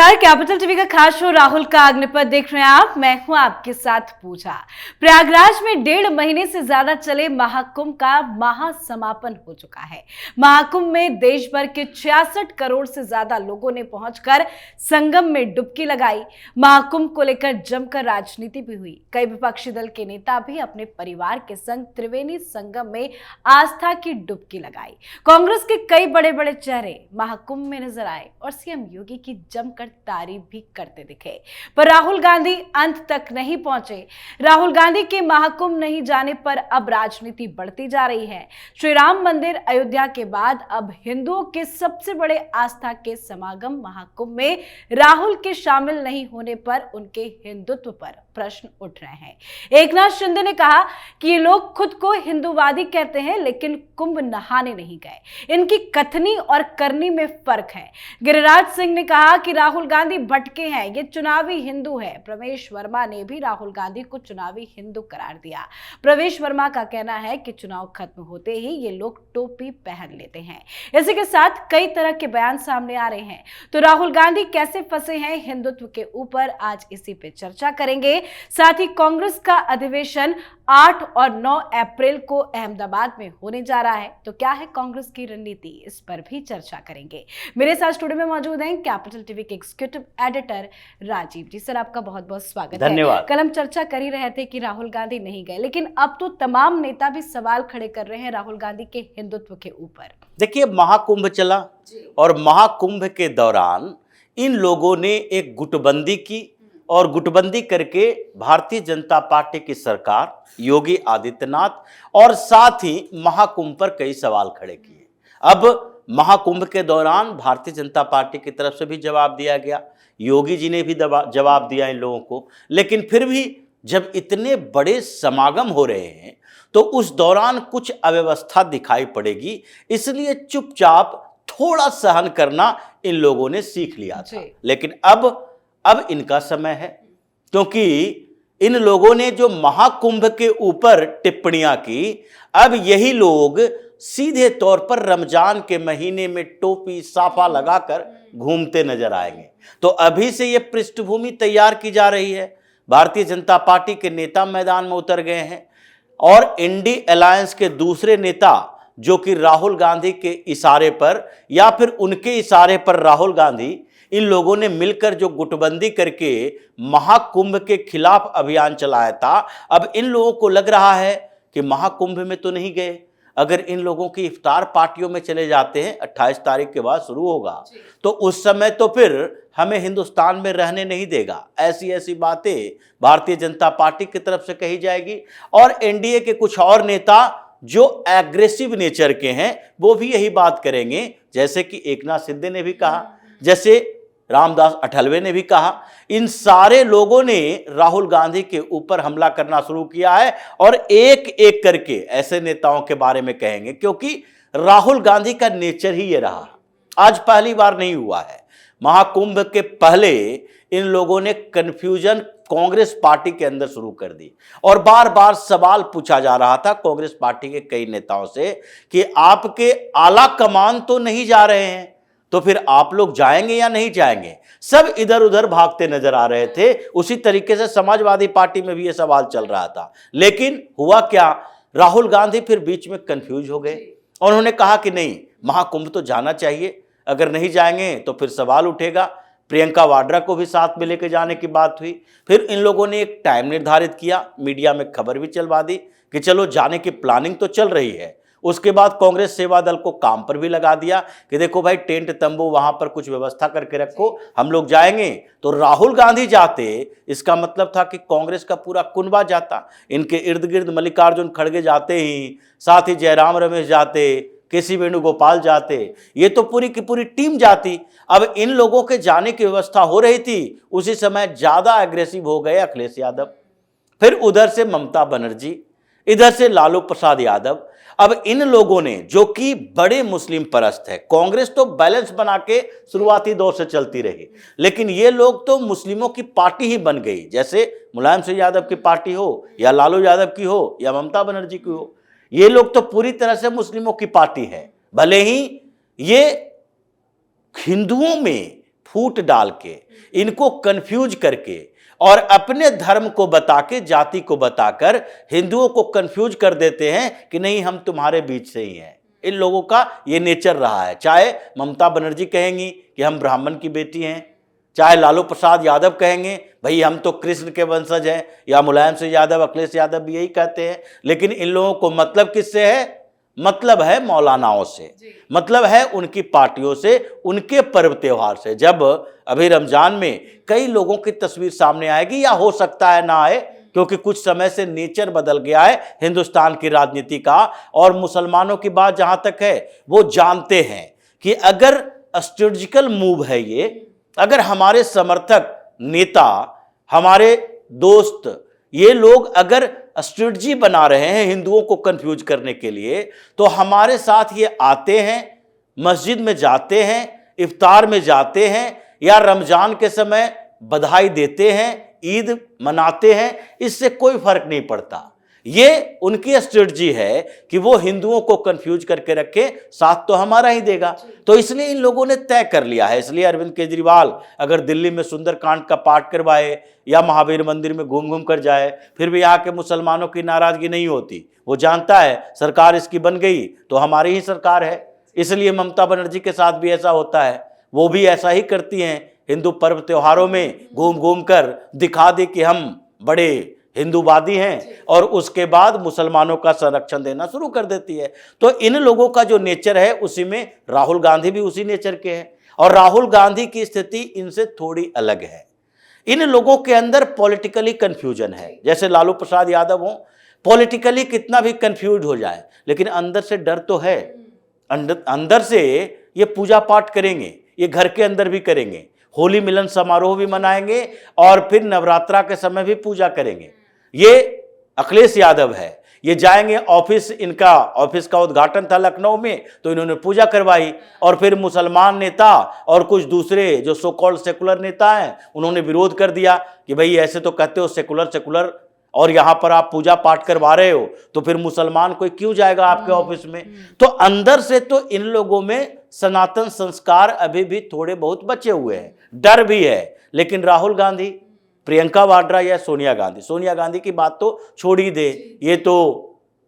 नमस्कार, capital TV का खास शो राहुल का अग्निपथ देख रहे हैं आप। मैं हूं आपके साथ पूजा। प्रयागराज में 1.5 महीने से ज्यादा चले महाकुंभ का महासमापन हो चुका है। महाकुंभ में देश भर के 66 करोड़ से ज्यादा लोगों ने पहुंचकर संगम में डुबकी लगाई। महाकुंभ को लेकर जमकर राजनीति भी हुई। कई विपक्षी दल के नेता भी अपने परिवार के संग त्रिवेणी संगम में आस्था की डुबकी लगाई। कांग्रेस के कई बड़े बड़े चेहरे महाकुंभ में नजर आए और सीएम योगी की जमकर तारीफ भी करते दिखे, पर राहुल गांधी अंत तक नहीं पहुंचे। राहुल गांधी के महाकुंभ नहीं जाने पर अब राजनीति बढ़ती जा रही है। श्री राम मंदिर अयोध्या के बाद अब हिंदुओं के सबसे बड़े आस्था के समागम महाकुंभ में राहुल के शामिल नहीं होने पर उनके हिंदुत्व पर प्रश्न उठ रहे हैं। एकनाथ शिंदे ने कहा कि ये लोग खुद को हिंदूवादी कहते हैं, लेकिन कुंभ नहाने नहीं गए। इनकी कथनी और करनी में फर्क है। गिरिराज सिंह ने कहा कि राहुल गांधी भटके हैं, ये चुनावी हिंदू है। प्रवेश वर्मा ने भी राहुल गांधी को चुनावी हिंदू करार दिया। प्रवेश वर्मा का कहना है कि चुनाव खत्म होते ही ये लोग टोपी पहन लेते हैं। इसी के साथ कई तरह के बयान सामने आ रहे हैं। तो राहुल गांधी कैसे फंसे हैं हिंदुत्व के ऊपर, आज इसी पे चर्चा करेंगे। साथ ही कांग्रेस का अधिवेशन 8 और 9 अप्रैल को अहमदाबाद में होने जा रहा है, तो क्या है कांग्रेस की रणनीति, इस पर भी चर्चा करेंगे। मेरे साथ स्टूडियो में मौजूद हैं कैपिटल टीवी के एग्जीक्यूटिव एडिटर राजीव जी। सर, आपका बहुत बहुत स्वागत है। धन्यवाद। कल हम चर्चा कर ही रहे थे कि राहुल गांधी नहीं गए, लेकिन अब तो तमाम नेता भी सवाल खड़े कर रहे हैं राहुल गांधी के हिंदुत्व के ऊपर। देखिए, महाकुंभ चला और महाकुंभ के दौरान इन लोगों ने एक गुटबंदी की और गुटबंदी करके भारतीय जनता पार्टी की सरकार, योगी आदित्यनाथ और साथ ही महाकुंभ पर कई सवाल खड़े किए। अब महाकुंभ के दौरान भारतीय जनता पार्टी की तरफ से भी जवाब दिया गया, योगी जी ने भी जवाब दिया इन लोगों को। लेकिन फिर भी जब इतने बड़े समागम हो रहे हैं तो उस दौरान कुछ अव्यवस्था दिखाई पड़ेगी, इसलिए चुपचाप थोड़ा सहन करना इन लोगों ने सीख लिया था। लेकिन अब इनका समय है, क्योंकि इन लोगों ने जो महाकुंभ के ऊपर टिप्पणियां की, अब यही लोग सीधे तौर पर रमजान के महीने में टोपी साफा लगाकर घूमते नजर आएंगे। तो अभी से ये पृष्ठभूमि तैयार की जा रही है। भारतीय जनता पार्टी के नेता मैदान में उतर गए हैं और इंडी अलायंस के दूसरे नेता, जो कि राहुल गांधी के इशारे पर या फिर उनके इशारे पर राहुल गांधी, इन लोगों ने मिलकर जो गुटबंदी करके महाकुंभ के खिलाफ अभियान चलाया था, अब इन लोगों को लग रहा है कि महाकुंभ में तो नहीं गए, अगर इन लोगों की इफ्तार पार्टियों में चले जाते हैं, 28 तारीख के बाद शुरू होगा, तो उस समय तो फिर हमें हिंदुस्तान में रहने नहीं देगा। ऐसी ऐसी बातें भारतीय जनता पार्टी की तरफ से कही जाएगी और एनडीए के कुछ और नेता जो एग्रेसिव नेचर के हैं वो भी यही बात करेंगे, जैसे कि एकनाथ शिंदे ने भी कहा, जैसे रामदास अठावले ने भी कहा। इन सारे लोगों ने राहुल गांधी के ऊपर हमला करना शुरू किया है और एक एक करके ऐसे नेताओं के बारे में कहेंगे, क्योंकि राहुल गांधी का नेचर ही ये रहा। आज पहली बार नहीं हुआ है। महाकुंभ के पहले इन लोगों ने कंफ्यूजन कांग्रेस पार्टी के अंदर शुरू कर दी और बार बार सवाल पूछा जा रहा था कांग्रेस पार्टी के कई नेताओं से कि आपके आला कमान तो नहीं जा रहे हैं, तो फिर आप लोग जाएंगे या नहीं जाएंगे। सब इधर उधर भागते नजर आ रहे थे। उसी तरीके से समाजवादी पार्टी में भी यह सवाल चल रहा था। लेकिन हुआ क्या, राहुल गांधी फिर बीच में कंफ्यूज हो गए और उन्होंने कहा कि नहीं, महाकुंभ तो जाना चाहिए, अगर नहीं जाएंगे तो फिर सवाल उठेगा। प्रियंका वाड्रा को भी साथ में लेकर जाने की बात हुई। फिर इन लोगों ने एक टाइम निर्धारित किया, मीडिया में खबर भी चलवा दी कि चलो जाने की प्लानिंग तो चल रही है। उसके बाद कांग्रेस सेवा दल को काम पर भी लगा दिया कि देखो भाई, टेंट तंबू वहां पर कुछ व्यवस्था करके रखो, हम लोग जाएंगे। तो राहुल गांधी जाते, इसका मतलब था कि कांग्रेस का पूरा कुनबा जाता। इनके इर्द गिर्द मल्लिकार्जुन खड़गे जाते ही, साथ ही जयराम रमेश जाते, केसी वेणुगोपाल जाते, ये तो पूरी की पूरी टीम जाती। अब इन लोगों के जाने की व्यवस्था हो रही थी, उसी समय ज्यादा एग्रेसिव हो गए अखिलेश यादव, फिर उधर से ममता बनर्जी, इधर से लालू प्रसाद यादव। अब इन लोगों ने, जो कि बड़े मुस्लिम परस्त है, कांग्रेस तो बैलेंस बना के शुरुआती दौर से चलती रही, लेकिन ये लोग तो मुस्लिमों की पार्टी ही बन गई, जैसे मुलायम सिंह यादव की पार्टी हो या लालू यादव की हो या ममता बनर्जी की हो। ये लोग तो पूरी तरह से मुस्लिमों की पार्टी है। भले ही ये हिंदुओं में फूट डाल के, इनको कंफ्यूज करके और अपने धर्म को बता के, जाति को बताकर हिंदुओं को कंफ्यूज कर देते हैं कि नहीं हम तुम्हारे बीच से ही हैं। इन लोगों का ये नेचर रहा है। चाहे ममता बनर्जी कहेंगी कि हम ब्राह्मण की बेटी हैं, चाहे लालू प्रसाद यादव कहेंगे भाई हम तो कृष्ण के वंशज हैं, या मुलायम सिंह यादव, अखिलेश यादव भी यही कहते हैं। लेकिन इन लोगों को मतलब किससे है? मतलब है मौलानाओं से, मतलब है उनकी पार्टियों से, उनके पर्व त्योहार से। जब अभी रमजान में कई लोगों की तस्वीर सामने आएगी, या हो सकता है ना आए, क्योंकि कुछ समय से नेचर बदल गया है हिंदुस्तान की राजनीति का। और मुसलमानों की बात जहां तक है, वो जानते हैं कि अगर स्ट्रेटेजिकल मूव है ये, अगर हमारे समर्थक, नेता, हमारे दोस्त, ये लोग अगर स्ट्रेटजी बना रहे हैं हिंदुओं को कंफ्यूज करने के लिए, तो हमारे साथ ये आते हैं, मस्जिद में जाते हैं, इफ्तार में जाते हैं, या रमजान के समय बधाई देते हैं, ईद मनाते हैं, इससे कोई फर्क नहीं पड़ता। ये उनकी स्ट्रेटजी है कि वो हिंदुओं को कंफ्यूज करके रखे, साथ तो हमारा ही देगा। तो इसलिए इन लोगों ने तय कर लिया है। इसलिए अरविंद केजरीवाल अगर दिल्ली में सुंदरकांड का पाठ करवाए या महावीर मंदिर में घूम घूम कर जाए, फिर भी यहाँ के मुसलमानों की नाराजगी नहीं होती। वो जानता है सरकार इसकी बन गई तो हमारी ही सरकार है। इसलिए ममता बनर्जी के साथ भी ऐसा होता है, वो भी ऐसा ही करती हैं। हिंदू पर्व त्योहारों में घूम घूम कर दिखा दे कि हम बड़े हिंदूवादी हैं, और उसके बाद मुसलमानों का संरक्षण देना शुरू कर देती है। तो इन लोगों का जो नेचर है, उसी में राहुल गांधी भी उसी नेचर के हैं। और राहुल गांधी की स्थिति इनसे थोड़ी अलग है। इन लोगों के अंदर पॉलिटिकली कंफ्यूजन है। जैसे लालू प्रसाद यादव हो, पॉलिटिकली कितना भी कंफ्यूज हो जाए, लेकिन अंदर से डर तो है। अंदर से ये पूजा पाठ करेंगे, ये घर के अंदर भी करेंगे, होली मिलन समारोह भी मनाएंगे, और फिर नवरात्रा के समय भी पूजा करेंगे। ये अखिलेश यादव है, ये जाएंगे ऑफिस, इनका ऑफिस का उद्घाटन था लखनऊ में, तो इन्होंने पूजा करवाई। और फिर मुसलमान नेता और कुछ दूसरे जो सो कॉल्ड सेकुलर नेता हैं, उन्होंने विरोध कर दिया कि भाई ऐसे तो कहते हो सेकुलर सेकुलर, और यहाँ पर आप पूजा पाठ करवा रहे हो, तो फिर मुसलमान कोई क्यों जाएगा आपके ऑफिस में। तो अंदर से तो इन लोगों में सनातन संस्कार अभी भी थोड़े बहुत बचे हुए हैं, डर भी है। लेकिन राहुल गांधी, प्रियंका वाड्रा या सोनिया गांधी की बात तो छोड़ ही दे, ये तो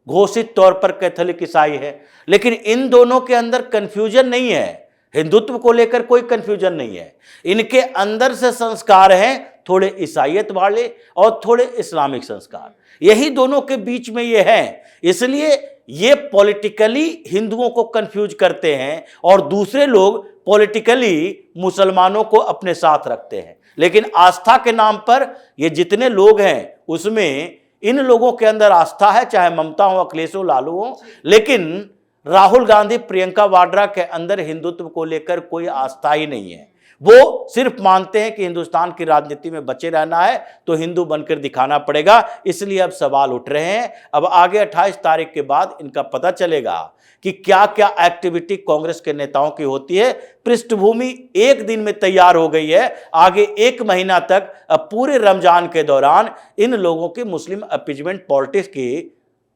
घोषित तौर पर कैथोलिक ईसाई है। लेकिन इन दोनों के अंदर कंफ्यूजन नहीं है, हिंदुत्व को लेकर कोई कंफ्यूजन नहीं है। इनके अंदर से संस्कार हैं थोड़े ईसाईयत वाले और थोड़े इस्लामिक संस्कार, यही दोनों के बीच में ये है। इसलिए ये पॉलिटिकली हिंदुओं को कंफ्यूज करते हैं, और दूसरे लोग पॉलिटिकली मुसलमानों को अपने साथ रखते हैं। लेकिन आस्था के नाम पर ये जितने लोग हैं, उसमें इन लोगों के अंदर आस्था है, चाहे ममता हो, अखिलेश हो, लालू हो। लेकिन राहुल गांधी, प्रियंका वाड्रा के अंदर हिंदुत्व को लेकर कोई आस्था ही नहीं है। वो सिर्फ मानते हैं कि हिंदुस्तान की राजनीति में बचे रहना है तो हिंदू बनकर दिखाना पड़ेगा। इसलिए अब सवाल उठ रहे हैं। अब आगे 28 तारीख के बाद इनका पता चलेगा कि क्या क्या एक्टिविटी कांग्रेस के नेताओं की होती है। पृष्ठभूमि एक दिन में तैयार हो गई है। आगे 1 महीना तक अब पूरे रमजान के दौरान इन लोगों की मुस्लिम अपीजमेंट पॉलिटिक्स की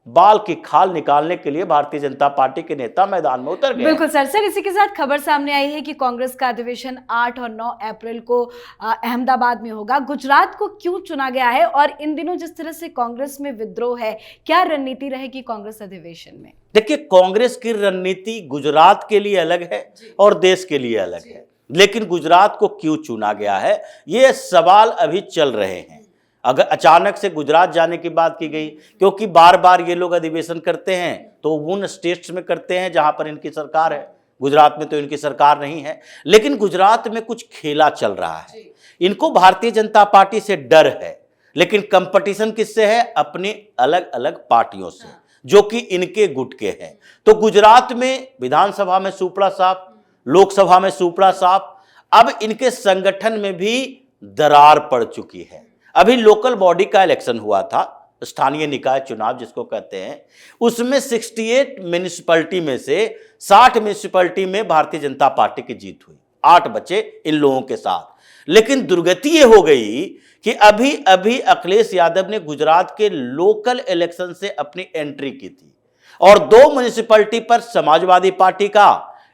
बाल की खाल निकालने के लिए भारतीय जनता पार्टी के नेता मैदान में उतर गए। बिल्कुल सर, इसी के साथ खबर सामने आई है कि कांग्रेस का अधिवेशन 8 और 9 अप्रैल को अहमदाबाद में होगा। गुजरात को क्यों चुना गया है, और इन दिनों जिस तरह से कांग्रेस में विद्रोह है, क्या रणनीति रहेगी कांग्रेस अधिवेशन में? देखिए, कांग्रेस की रणनीति गुजरात के लिए अलग है और देश के लिए अलग है। लेकिन गुजरात को क्यों चुना गया है, ये सवाल अभी चल रहे हैं। अगर अचानक से गुजरात जाने की बात की गई, क्योंकि बार बार ये लोग अधिवेशन करते हैं तो उन स्टेट्स में करते हैं जहां पर इनकी सरकार है। गुजरात में तो इनकी सरकार नहीं है, लेकिन गुजरात में कुछ खेला चल रहा है। इनको भारतीय जनता पार्टी से डर है, लेकिन कंपटीशन किससे है? अपनी अलग अलग पार्टियों से, जो कि इनके गुट के हैं। तो गुजरात में विधानसभा में सुपड़ा साफ, लोकसभा में सुपड़ा साफ, अब इनके संगठन में भी दरार पड़ चुकी है। अभी लोकल बॉडी का इलेक्शन हुआ था, स्थानीय निकाय चुनाव जिसको कहते हैं, उसमें 68 म्यूनिसिपैलिटी में से 60 म्यूनिसिपैलिटी में भारतीय जनता पार्टी की जीत हुई, 8 बचे इन लोगों के साथ। लेकिन दुर्गति ये हो गई कि अभी अभी अखिलेश यादव ने गुजरात के लोकल इलेक्शन से अपनी एंट्री की थी, और 2 म्यूनिसिपैलिटी पर समाजवादी पार्टी का,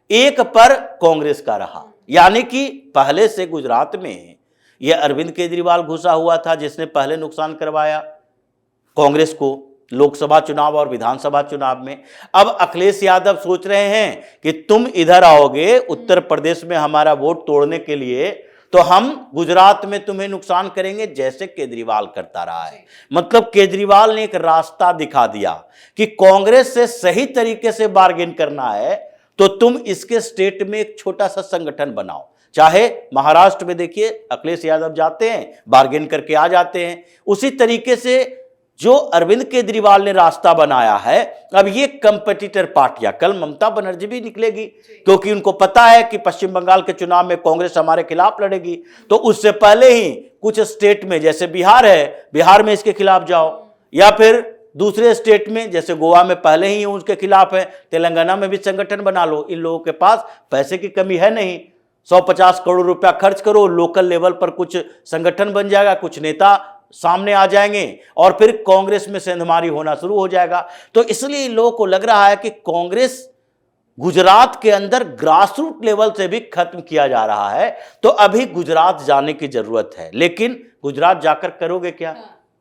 1 पर कांग्रेस का रहा। यानी कि पहले से गुजरात में ये अरविंद केजरीवाल घुसा हुआ था, जिसने पहले नुकसान करवाया कांग्रेस को लोकसभा चुनाव और विधानसभा चुनाव में। अब अखिलेश यादव सोच रहे हैं कि तुम इधर आओगे उत्तर प्रदेश में हमारा वोट तोड़ने के लिए, तो हम गुजरात में तुम्हें नुकसान करेंगे, जैसे केजरीवाल करता रहा है। मतलब केजरीवाल ने एक रास्ता दिखा दिया कि कांग्रेस से सही तरीके से बार्गेन करना है तो तुम इसके स्टेट में एक छोटा सा संगठन बनाओ। चाहे महाराष्ट्र में देखिए अखिलेश यादव जाते हैं, बार्गेन करके आ जाते हैं। उसी तरीके से जो अरविंद केजरीवाल ने रास्ता बनाया है, अब ये कंपेटिटर पार्टियां, कल ममता बनर्जी भी निकलेगी, क्योंकि उनको पता है कि पश्चिम बंगाल के चुनाव में कांग्रेस हमारे खिलाफ लड़ेगी, तो उससे पहले ही कुछ स्टेट में, जैसे बिहार है, बिहार में इसके खिलाफ जाओ, या फिर दूसरे स्टेट में जैसे गोवा में पहले ही उसके खिलाफ है, तेलंगाना में भी संगठन बना लो। इन लोगों के पास पैसे की कमी है नहीं, 150 करोड़ रुपया खर्च करो, लोकल लेवल पर कुछ संगठन बन जाएगा, कुछ नेता सामने आ जाएंगे और फिर कांग्रेस में सेंधमारी होना शुरू हो जाएगा। तो इसलिए इन लोगों को लग रहा है कि कांग्रेस गुजरात के अंदर ग्रासरूट लेवल से भी खत्म किया जा रहा है, तो अभी गुजरात जाने की जरूरत है। लेकिन गुजरात जाकर करोगे क्या?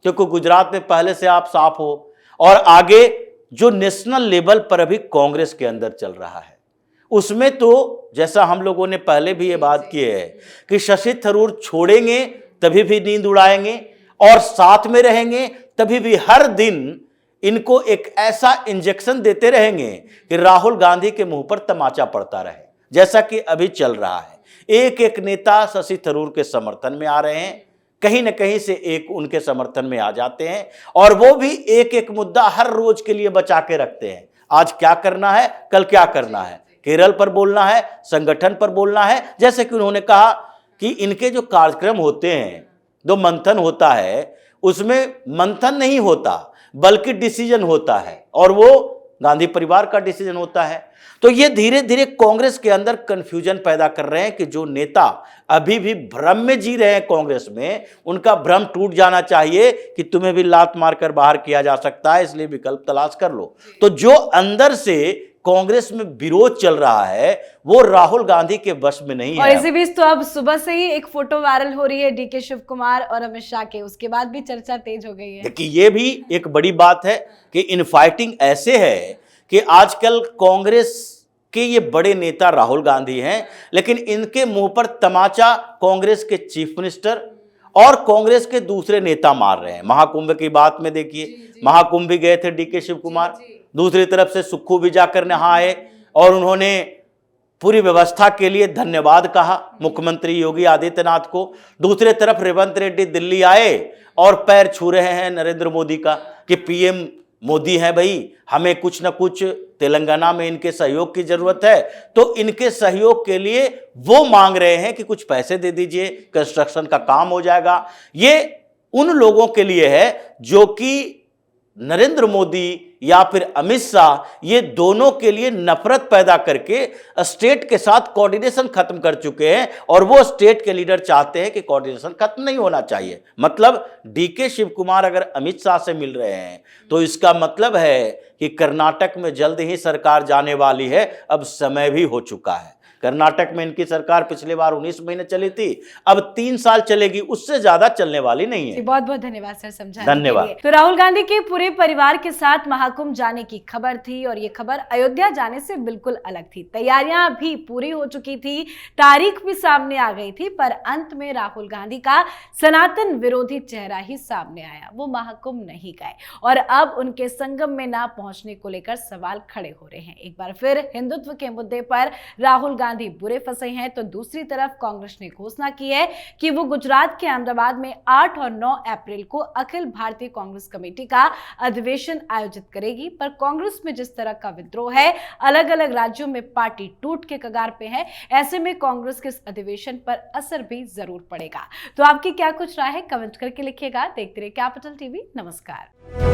क्योंकि गुजरात में पहले से आप साफ हो, और आगे जो नेशनल लेवल पर अभी कांग्रेस के अंदर चल रहा है उसमें तो जैसा हम लोगों ने पहले भी ये बात की है कि शशि थरूर छोड़ेंगे तभी भी नींद उड़ाएंगे, और साथ में रहेंगे तभी भी हर दिन इनको एक ऐसा इंजेक्शन देते रहेंगे कि राहुल गांधी के मुंह पर तमाचा पड़ता रहे, जैसा कि अभी चल रहा है। एक एक नेता शशि थरूर के समर्थन में आ रहे हैं, कहीं न कहीं से एक उनके समर्थन में आ जाते हैं, और वो भी एक एक मुद्दा हर रोज के लिए बचा के रखते हैं। आज क्या करना है, कल क्या करना है, केरल पर बोलना है, संगठन पर बोलना है। जैसे कि उन्होंने कहा कि इनके जो कार्यक्रम होते हैं, जो मंथन होता है, उसमें मंथन नहीं होता बल्कि डिसीजन होता है, और वो गांधी परिवार का डिसीजन होता है। तो ये धीरे धीरे कांग्रेस के अंदर कंफ्यूजन पैदा कर रहे हैं कि जो नेता अभी भी भ्रम में जी रहे हैं कांग्रेस में, उनका भ्रम टूट जाना चाहिए कि तुम्हें भी लात मारकर बाहर किया जा सकता है, इसलिए विकल्प तलाश कर लो। तो जो अंदर से कांग्रेस में विरोध चल रहा है वो राहुल गांधी के वश में नहीं है। और इसी बीच तो अब सुबह से ही एक फोटो वायरल हो रही है डीके शिव कुमार और अमित शाह के, उसके बाद भी चर्चा तेज हो गई है। देखिए ये भी एक बड़ी बात है कि इनफाइटिंग ऐसे है कि आजकल कांग्रेस के ये बड़े नेता राहुल गांधी हैं, लेकिन इनके मुंह पर तमाचा कांग्रेस के चीफ मिनिस्टर और कांग्रेस के दूसरे नेता मार रहे हैं। महाकुंभ की बात में देखिए, महाकुंभ भी गए थे डीके शिव कुमार, दूसरी तरफ से सुक्खू भी जाकर नहाए और उन्होंने पूरी व्यवस्था के लिए धन्यवाद कहा मुख्यमंत्री योगी आदित्यनाथ को। दूसरी तरफ रेवंत रेड्डी दिल्ली आए और पैर छू रहे हैं नरेंद्र मोदी का कि पीएम मोदी है भाई, हमें कुछ ना कुछ तेलंगाना में इनके सहयोग की जरूरत है, तो इनके सहयोग के लिए वो मांग रहे हैं कि कुछ पैसे दे दीजिए, कंस्ट्रक्शन का काम हो जाएगा। ये उन लोगों के लिए है जो कि नरेंद्र मोदी या फिर अमित शाह, ये दोनों के लिए नफरत पैदा करके स्टेट के साथ कोऑर्डिनेशन खत्म कर चुके हैं, और वो स्टेट के लीडर चाहते हैं कि कोऑर्डिनेशन खत्म नहीं होना चाहिए। मतलब डीके शिव कुमार अगर अमित शाह से मिल रहे हैं तो इसका मतलब है कि कर्नाटक में जल्द ही सरकार जाने वाली है, अब समय भी हो चुका है। कर्नाटक में इनकी सरकार पिछले बार 19 महीने चली थी, अब 3 साल चलेगी, उससे ज्यादा चलने वाली नहीं है। बहुत बहुत धन्यवाद सर समझाने धन्यवाद। के लिए। तो राहुल गांधी के पूरे परिवार के साथ महाकुंभ जाने की खबर थी, और ये खबर अयोध्या जाने से बिल्कुल अलग थी। तैयारियां भी पूरी हो चुकी थी, तारीख भी सामने आ गई थी, पर अंत में राहुल गांधी का सनातन विरोधी चेहरा ही सामने आया। वो महाकुंभ नहीं गए और अब उनके संगम में ना पहुंचने को लेकर सवाल खड़े हो रहे हैं। एक बार फिर हिंदुत्व के मुद्दे पर राहुल गांधी बुरे फंसे हैं, तो दूसरी तरफ कांग्रेस ने घोषणा की है कि वो गुजरात के अहमदाबाद में 8 और 9 अप्रैल को अखिल भारतीय कांग्रेस कमेटी का अधिवेशन आयोजित करेगी। पर कांग्रेस में जिस तरह का विद्रोह है, अलग अलग राज्यों में पार्टी टूट के कगार पे है, ऐसे में कांग्रेस के इस अधिवेशन पर असर भी जरूर पड़ेगा। तो आपकी क्या कुछ राय है, कमेंट करके लिखिएगा। देखते रहिए कैपिटल टीवी। नमस्कार।